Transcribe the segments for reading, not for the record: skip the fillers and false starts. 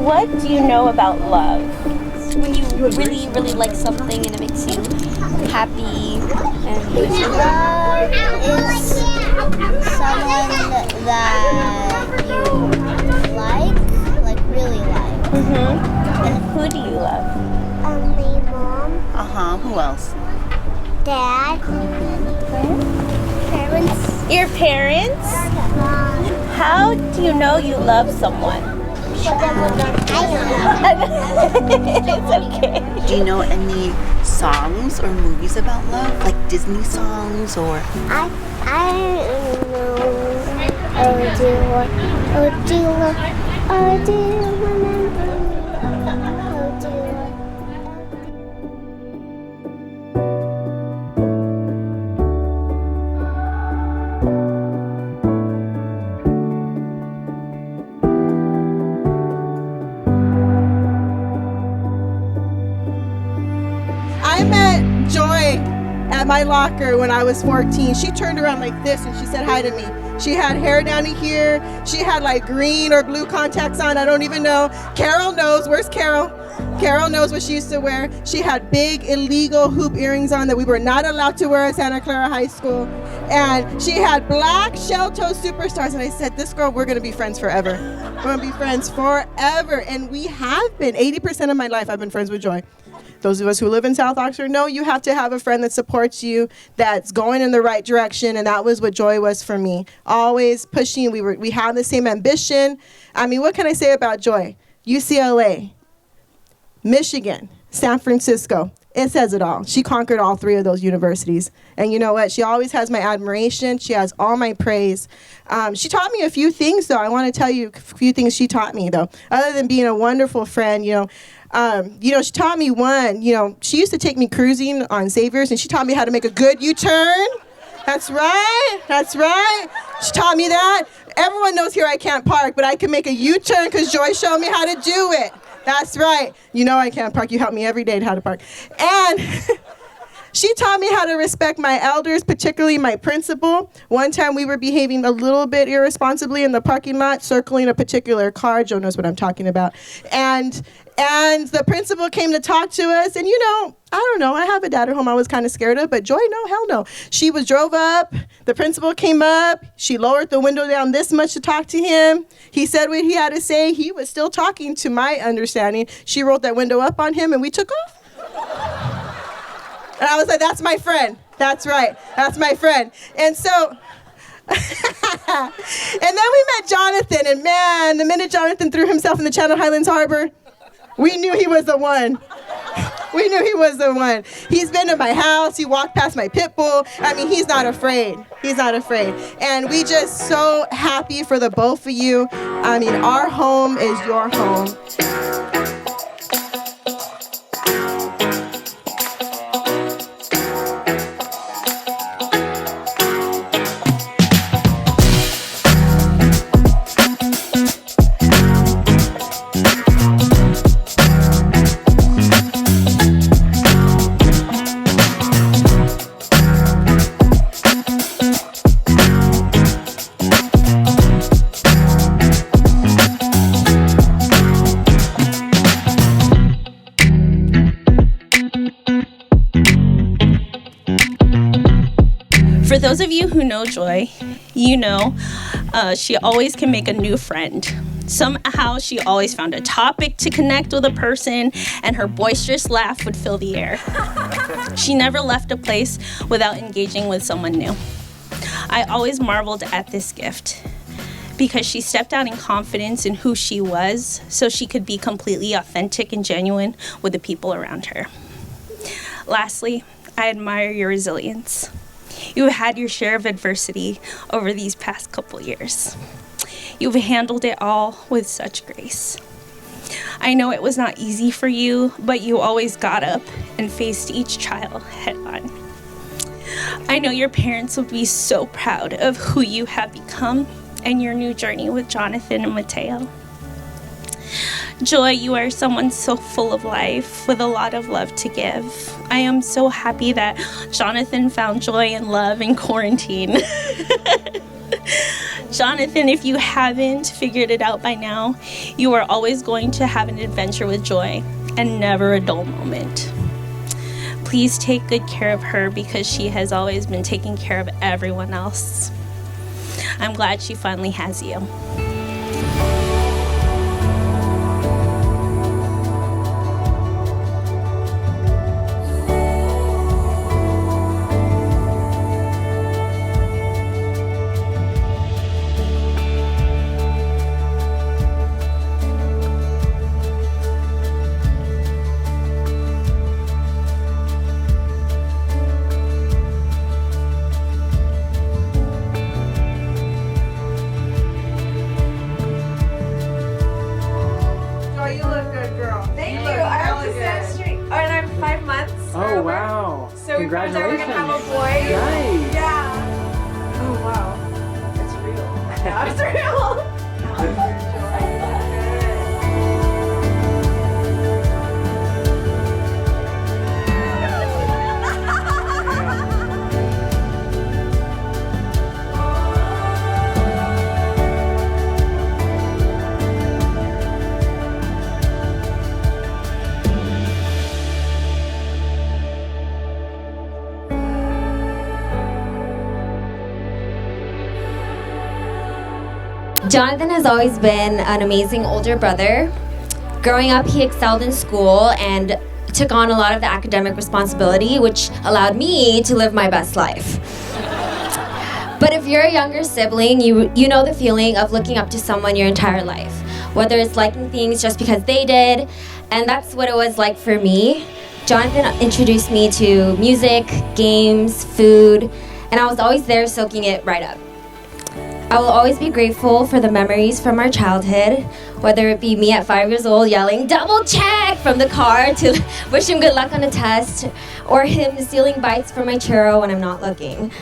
what do you know about love? When you really, really like something and it makes you happy and love is someone that you like really like. Mm-hmm. And who do you love? My mom. Who else? Dad. Parents. Your parents? How do you know you love someone? I don't know. It's okay. Do you know any songs or movies about love? Like Disney songs or? I don't know. Oh do you remember? Oh do I met Joy at my locker when I was 14. She turned around like this and she said hi to me. She had hair down to here. She had like green or blue contacts on. I don't even know. Carol knows. Where's Carol? Carol knows what she used to wear. She had big illegal hoop earrings on that we were not allowed to wear at Santa Clara High School. And she had black shell-toe superstars. And I said, this girl, we're going to be friends forever. We're going to be friends forever. And we have been. 80% of my life, I've been friends with Joy. Those of us who live in South Oxford know you have to have a friend that supports you, that's going in the right direction, and that was what Joy was for me. Always pushing. We had the same ambition. I mean, what can I say about Joy? UCLA, Michigan, San Francisco. It says it all. She conquered all three of those universities. And you know what? She always has my admiration. She has all my praise. She taught me a few things, though. I want to tell you a few things she taught me, though. Other than being a wonderful friend, she taught me one, she used to take me cruising on Saviors, and she taught me how to make a good U-turn. That's right. She taught me that. Everyone knows here I can't park, but I can make a U-turn because Joy showed me how to do it. That's right. You know I can't park. You help me every day to how to park. And she taught me how to respect my elders, particularly my principal. One time we were behaving a little bit irresponsibly in the parking lot, circling a particular car. Joe knows what I'm talking about. And the principal came to talk to us. And, I don't know. I have a dad at home I was kind of scared of. But Joy, no, hell no. She drove up. The principal came up. She lowered the window down this much to talk to him. He said what he had to say. He was still talking, to my understanding. She rolled that window up on him, and we took off. And I was like, that's my friend. That's right. That's my friend. And so, and then we met Jonathan. And man, the minute Jonathan threw himself in the Channel Highlands Harbor, we knew he was the one. We knew he was the one. He's been to my house. He walked past my pit bull. I mean, he's not afraid. He's not afraid. And we just so happy for the both of you. I mean, our home is your home. For those of you who know Joy, she always can make a new friend. Somehow she always found a topic to connect with a person, and her boisterous laugh would fill the air. She never left a place without engaging with someone new. I always marveled at this gift because she stepped out in confidence in who she was so she could be completely authentic and genuine with the people around her. Lastly, I admire your resilience. You have had your share of adversity over these past couple years. You've handled it all with such grace. I know it was not easy for you, but you always got up and faced each trial head on. I know your parents would be so proud of who you have become and your new journey with Jonathan and Mateo. Joy, you are someone so full of life with a lot of love to give. I am so happy that Jonathan found joy and love in quarantine. Jonathan, if you haven't figured it out by now, you are always going to have an adventure with Joy and never a dull moment. Please take good care of her because she has always been taking care of everyone else. I'm glad she finally has you. Joy, you look good, girl. Thank You you. look I'm hella just good. street. Oh, and I'm 5 months. Oh, wow. So we found out we're Congratulations. gonna have a boy. Nice. Yeah. Oh wow. It's real. Yeah, it's real. Jonathan has always been an amazing older brother. Growing up, he excelled in school and took on a lot of the academic responsibility, which allowed me to live my best life. But if you're a younger sibling, you know the feeling of looking up to someone your entire life, whether it's liking things just because they did, and that's what it was like for me. Jonathan introduced me to music, games, food, and I was always there soaking it right up. I will always be grateful for the memories from our childhood, whether it be me at 5 years old yelling, "Double check!" from the car to wish him good luck on a test, or him stealing bites from my churro when I'm not looking.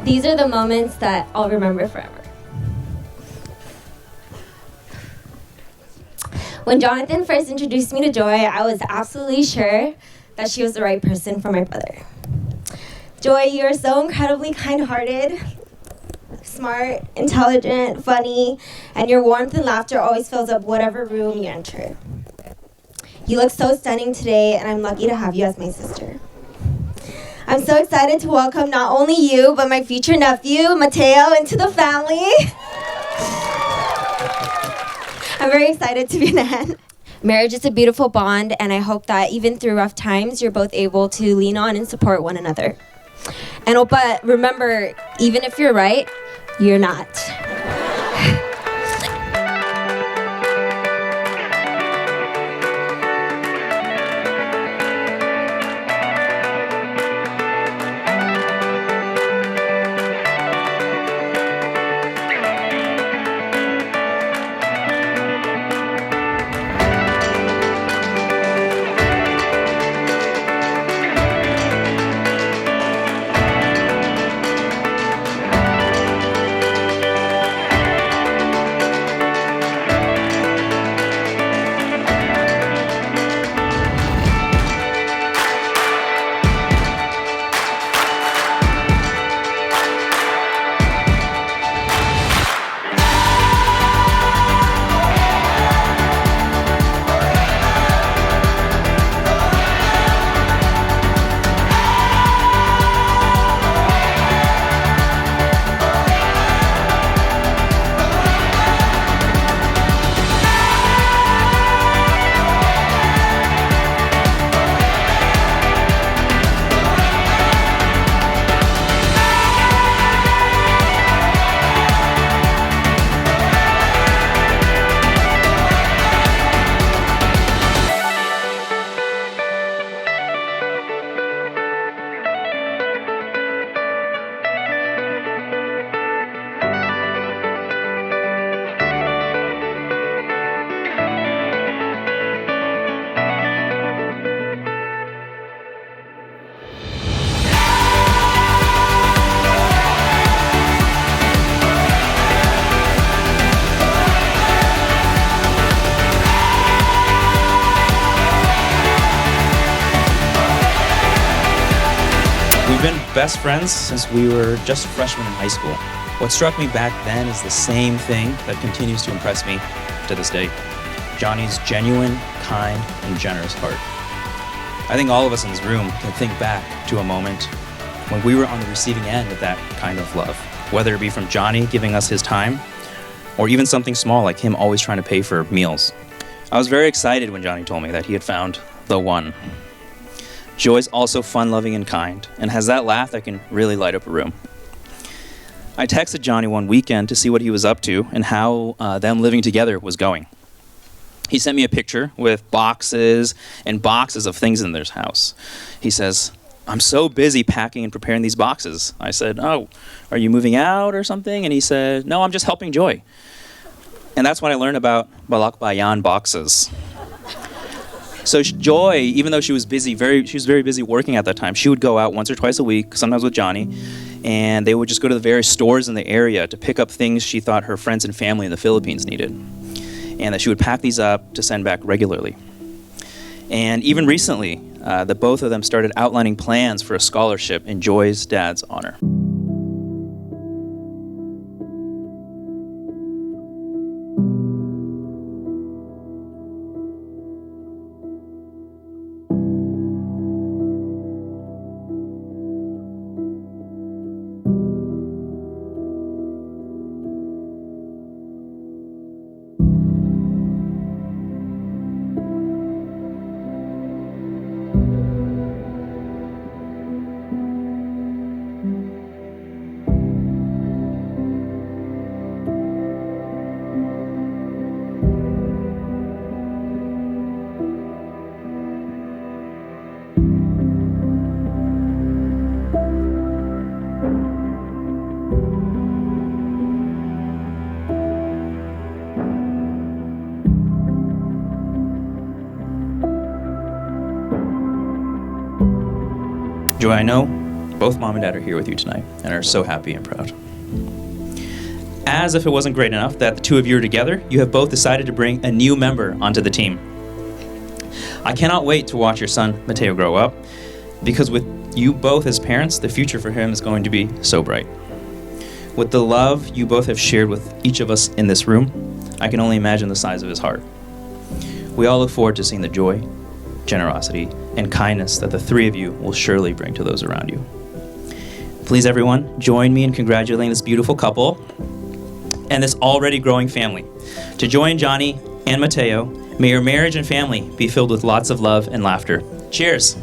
These are the moments that I'll remember forever. When Jonathan first introduced me to Joy, I was absolutely sure that she was the right person for my brother. Joy, you are so incredibly kind-hearted, smart, intelligent, funny, and your warmth and laughter always fills up whatever room you enter. You look so stunning today, and I'm lucky to have you as my sister. I'm so excited to welcome not only you, but my future nephew, Mateo, into the family. I'm very excited to be an aunt. Marriage is a beautiful bond, and I hope that even through rough times, you're both able to lean on and support one another. And Opa, remember, even if you're right, you're not. best friends since we were just freshmen in high school. What struck me back then is the same thing that continues to impress me to this day. Johnny's genuine, kind, and generous heart. I think all of us in this room can think back to a moment when we were on the receiving end of that kind of love, whether it be from Johnny giving us his time, or even something small like him always trying to pay for meals. I was very excited when Johnny told me that he had found the one. Joy's also fun-loving and kind, and has that laugh that can really light up a room. I texted Johnny one weekend to see what he was up to and how them living together was going. He sent me a picture with boxes and boxes of things in their house. He says, "I'm so busy packing and preparing these boxes." I said, "Oh, are you moving out or something?" And he said, "No, I'm just helping Joy." And that's when I learned about balakbayan boxes. So Joy, even though she was very busy working at that time, she would go out once or twice a week, sometimes with Johnny, and they would just go to the various stores in the area to pick up things she thought her friends and family in the Philippines needed. And that she would pack these up to send back regularly. And even recently, the both of them started outlining plans for a scholarship in Joy's dad's honor. Joy, I know both Mom and Dad are here with you tonight and are so happy and proud. As if it wasn't great enough that the two of you are together, you have both decided to bring a new member onto the team. I cannot wait to watch your son, Mateo, grow up, because with you both as parents, the future for him is going to be so bright. With the love you both have shared with each of us in this room, I can only imagine the size of his heart. We all look forward to seeing the joy, generosity, and kindness that the three of you will surely bring to those around you. Please, everyone, join me in congratulating this beautiful couple and this already growing family. To Joy and Johnny and Mateo, may your marriage and family be filled with lots of love and laughter. Cheers.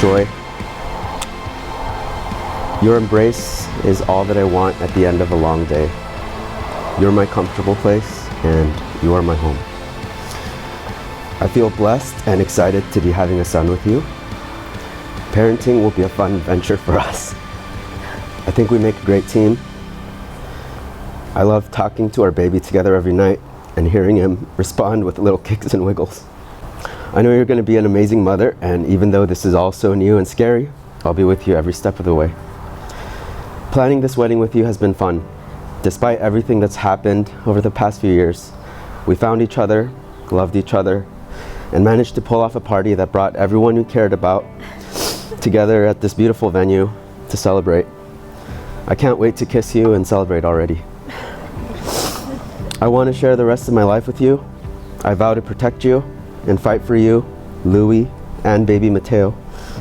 Joy, your embrace is all that I want at the end of a long day. You're my comfortable place, and you are my home. I feel blessed and excited to be having a son with you. Parenting will be a fun venture for us. I think we make a great team. I love talking to our baby together every night and hearing him respond with little kicks and wiggles. I know you're going to be an amazing mother, and even though this is all so new and scary, I'll be with you every step of the way. Planning this wedding with you has been fun. Despite everything that's happened over the past few years, we found each other, loved each other, and managed to pull off a party that brought everyone we cared about together at this beautiful venue to celebrate. I can't wait to kiss you and celebrate already. I want to share the rest of my life with you. I vow to protect you and fight for you, Louis, and baby Mateo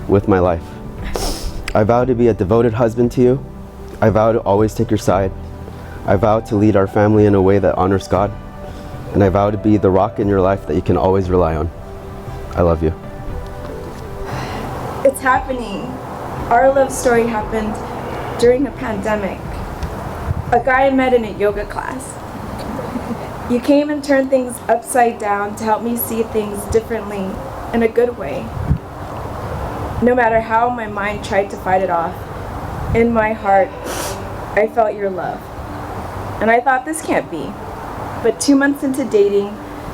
with my life. I vow to be a devoted husband to you. I vow to always take your side. I vow to lead our family in a way that honors God. And I vow to be the rock in your life that you can always rely on. I love you. It's happening. Our love story happened during a pandemic. A guy I met in a yoga class. You came and turned things upside down to help me see things differently in a good way. No matter how my mind tried to fight it off, in my heart, I felt your love. And I thought, this can't be. But 2 months into dating,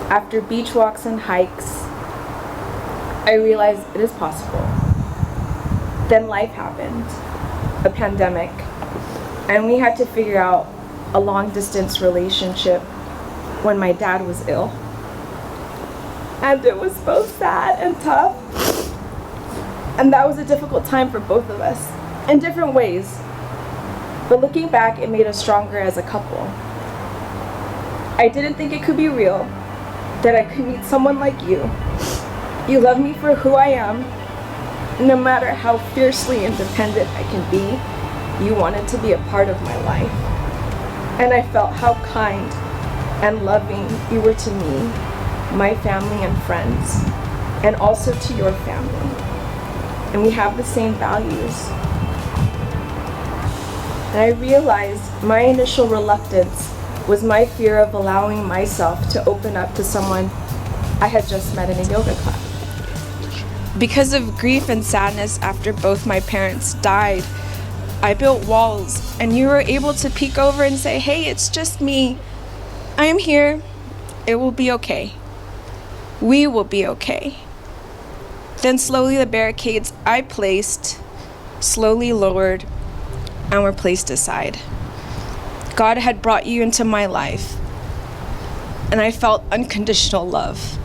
after beach walks and hikes, I realized it is possible. Then life happened, a pandemic, and we had to figure out a long-distance relationship when my dad was ill. And it was both sad and tough. And that was a difficult time for both of us, in different ways. But looking back, it made us stronger as a couple. I didn't think it could be real, that I could meet someone like you. You love me for who I am. No matter how fiercely independent I can be, you wanted to be a part of my life. And I felt how kind and loving you were to me, my family and friends, and also to your family. And we have the same values. And I realized my initial reluctance was my fear of allowing myself to open up to someone I had just met in a yoga class. Because of grief and sadness after both my parents died, I built walls, and you were able to peek over and say, hey, it's just me. I am here. It will be okay. We will be okay. Then slowly the barricades I placed slowly lowered and were placed aside. God had brought you into my life, and I felt unconditional love.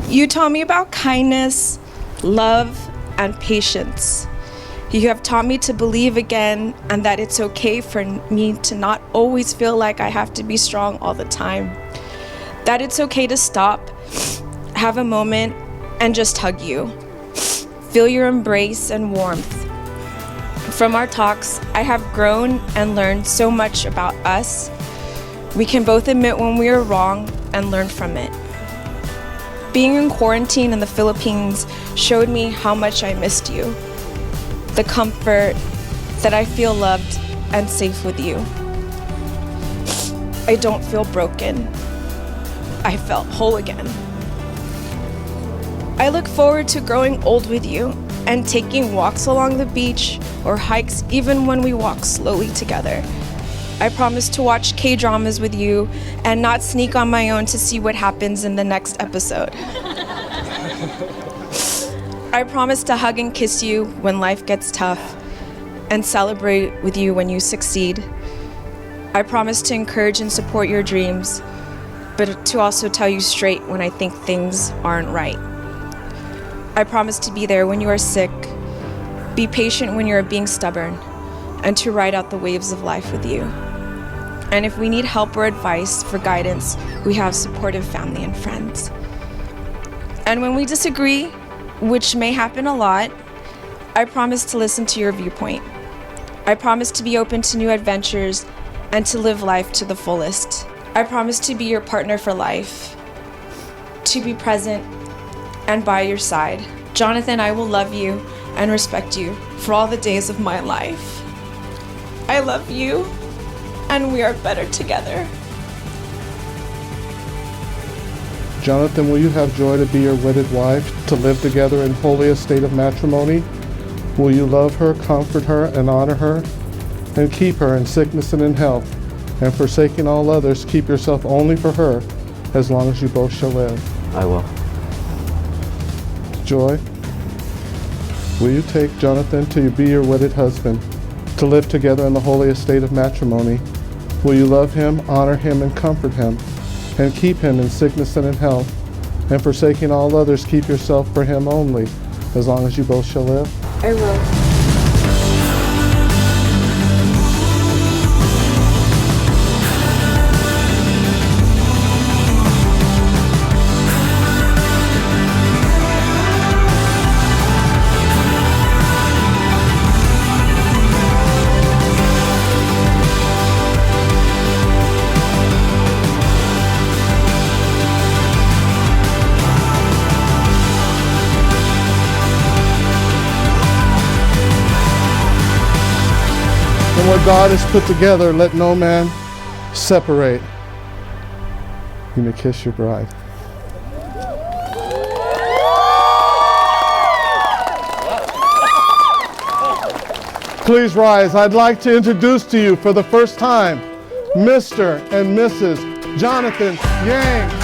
You taught me about kindness, love, and patience. You have taught me to believe again, and that it's okay for me to not always feel like I have to be strong all the time. That it's okay to stop, have a moment, and just hug you. Feel your embrace and warmth. From our talks, I have grown and learned so much about us. We can both admit when we are wrong and learn from it. Being in quarantine in the Philippines showed me how much I missed you. The comfort that I feel loved and safe with you. I don't feel broken. I felt whole again. I look forward to growing old with you and taking walks along the beach or hikes even when we walk slowly together. I promise to watch K-dramas with you and not sneak on my own to see what happens in the next episode. I promise to hug and kiss you when life gets tough and celebrate with you when you succeed. I promise to encourage and support your dreams, but to also tell you straight when I think things aren't right. I promise to be there when you are sick, be patient when you are being stubborn, and to ride out the waves of life with you. And if we need help or advice for guidance, we have supportive family and friends. And when we disagree, which may happen a lot, I promise to listen to your viewpoint. I promise to be open to new adventures and to live life to the fullest. I promise to be your partner for life, to be present and by your side, Jonathan, I will love you and respect you for all the days of my life. I love you, and we are better together. Jonathan, will you have Joy to be your wedded wife, to live together in holy estate of matrimony? Will you love her, comfort her, and honor her, and keep her in sickness and in health, and forsaking all others, keep yourself only for her, as long as you both shall live? I will. Joy, will you take Jonathan to be your wedded husband, to live together in the holy estate of matrimony? Will you love him, honor him, and comfort him, and keep him in sickness and in health, and forsaking all others, keep yourself for him only, as long as you both shall live? I will. And what God has put together, let no man separate. You may kiss your bride. Please rise. I'd like to introduce to you for the first time, Mr. and Mrs. Jonathan Yang.